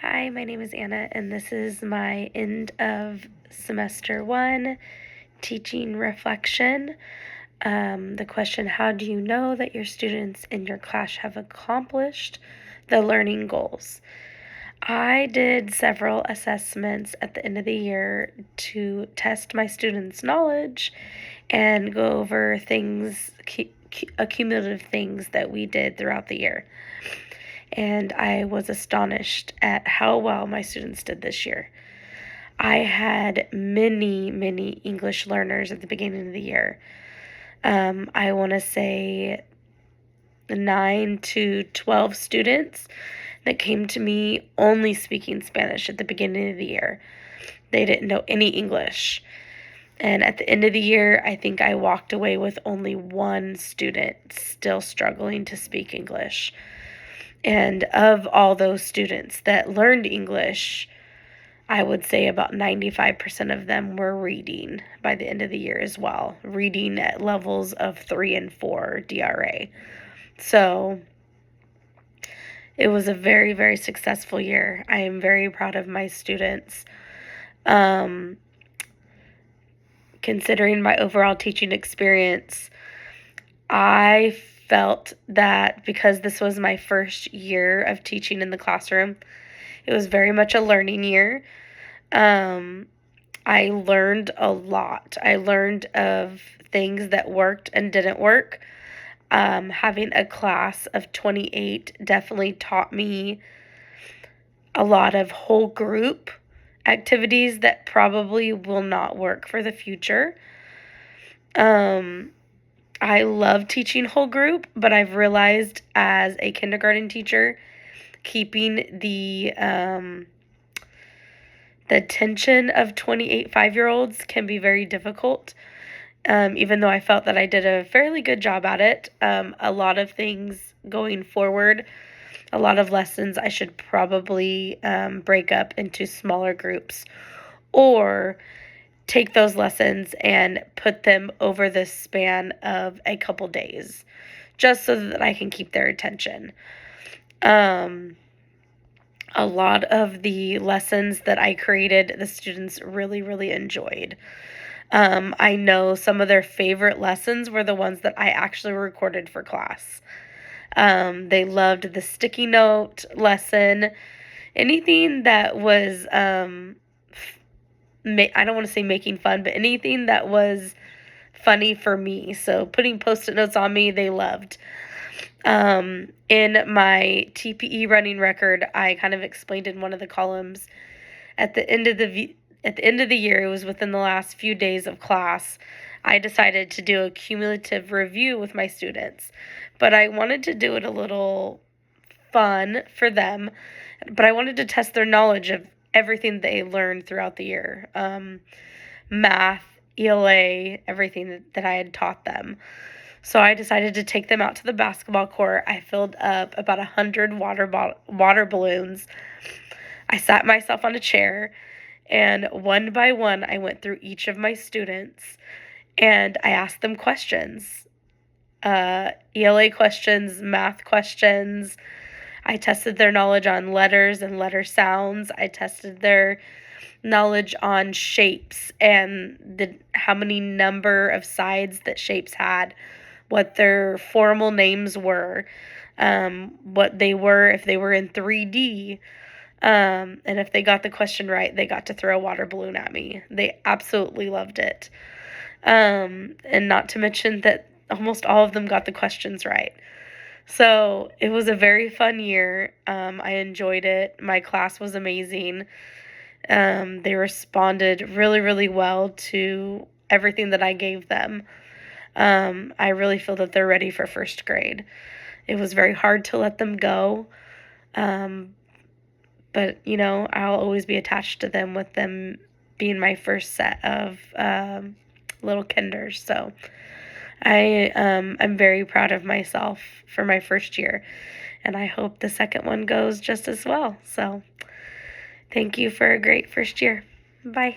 Hi, my name is Anna, and this is my end of semester one teaching reflection. The question: how do you know that your students in your class have accomplished the learning goals? I did several assessments at the end of the year to test my students' knowledge and go over things, accumulative things that we did throughout the year. And I was astonished at how well my students did this year. I had many English learners at the beginning of the year. I want to say 9 to 12 students that came to me only speaking Spanish at the beginning of the year. They didn't know any English. And at the end of the year, I think I walked away with only one student still struggling to speak English. And of all those students that learned English, I would say about 95% of them were reading by the end of the year as well, reading at levels of 3 and 4 DRA. So it was a very successful year. I am very proud of my students. Considering my overall teaching experience, I felt that because this was my first year of teaching in the classroom, it was very much a learning year. I learned a lot. I learned of things that worked and didn't work. Having a class of 28 definitely taught me a lot of whole group activities that probably will not work for the future. I love teaching whole group, but I've realized as a kindergarten teacher, keeping the attention of 28 5-year-olds can be very difficult. Even though I felt that I did a fairly good job at it, a lot of things going forward, a lot of lessons I should probably break up into smaller groups or take those lessons and put them over the span of a couple days just so that I can keep their attention. A lot of the lessons that I created, the students really enjoyed. I know some of their favorite lessons were the ones that I actually recorded for class. They loved the sticky note lesson. Anything that was, I don't want to say making fun, but anything that was funny for me. So putting Post-it notes on me, they loved. In my TPE running record, I kind of explained in one of the columns at the end of the year, it was within the last few days of class, I decided to do a cumulative review with my students. But I wanted to do it a little fun for them, but I wanted to test their knowledge of everything they learned throughout the year. Math, ELA, everything that I had taught them. So I decided to take them out to the basketball court. I filled up about 100 water balloons. I sat myself on a chair, and one by one, I went through each of my students, and I asked them questions. ELA questions, math questions. I tested their knowledge on letters and letter sounds. I tested their knowledge on shapes and how many number of sides that shapes had, what their formal names were, what they were if they were in 3D. And if they got the question right, they got to throw a water balloon at me. They absolutely loved it. And not to mention that almost all of them got the questions right. So it was a very fun year. I enjoyed it. My class was amazing. They responded really well to everything that I gave them. I really feel that they're ready for first grade. It was very hard to let them go. But, I'll always be attached to them with them being my first set of little kinders. So I'm very proud of myself for my first year, and I hope the second one goes just as well. So thank you for a great first year. Bye.